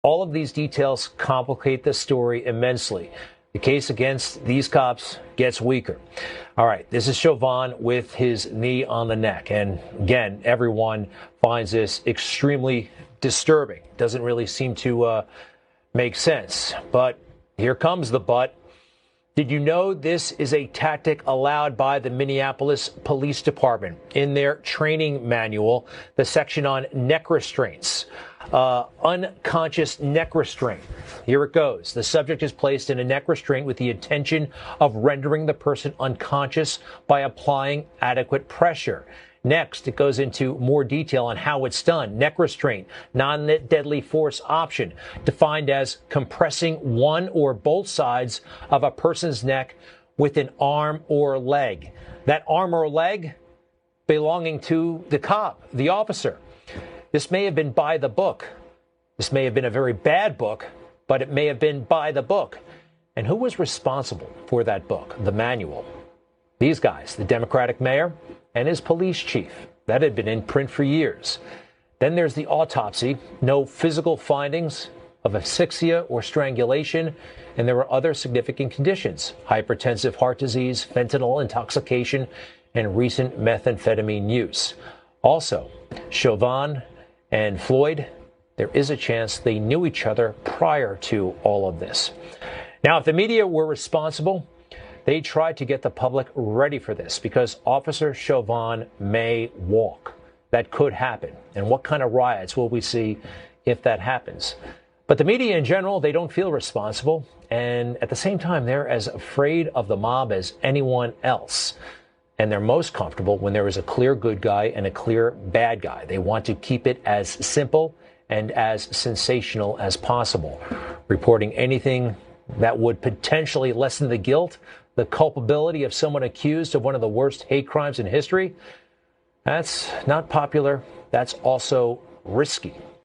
All of these details complicate the story immensely. The case against these cops gets weaker. All right, this is Chauvin with his knee on the neck. And again, everyone finds this extremely disturbing. Doesn't really seem to make sense. But here comes the but. Did you know this is a tactic allowed by the Minneapolis Police Department in their training manual, the section on neck restraints? Unconscious neck restraint. Here it goes. The subject is placed in a neck restraint with the intention of rendering the person unconscious by applying adequate pressure. Next, it goes into more detail on how it's done. Neck restraint, non-deadly force option, defined as compressing one or both sides of a person's neck with an arm or leg. That arm or leg belonging to the cop, the officer. This may have been by the book. This may have been a very bad book, but it may have been by the book. And who was responsible for that book, the manual? These guys, the Democratic mayor and his police chief. That had been in print for years. Then there's the autopsy. No physical findings of asphyxia or strangulation. And there were other significant conditions: hypertensive heart disease, fentanyl intoxication, and recent methamphetamine use. Also, Chauvin and Floyd, there is a chance they knew each other prior to all of this. Now, if the media were responsible, they tried to get the public ready for this because Officer Chauvin may walk. That could happen. And what kind of riots will we see if that happens? But the media in general, they don't feel responsible. And at the same time, they're as afraid of the mob as anyone else. And they're most comfortable when there is a clear good guy and a clear bad guy. They want to keep it as simple and as sensational as possible. Reporting anything that would potentially lessen the guilt, the culpability of someone accused of one of the worst hate crimes in history, that's not popular. That's also risky.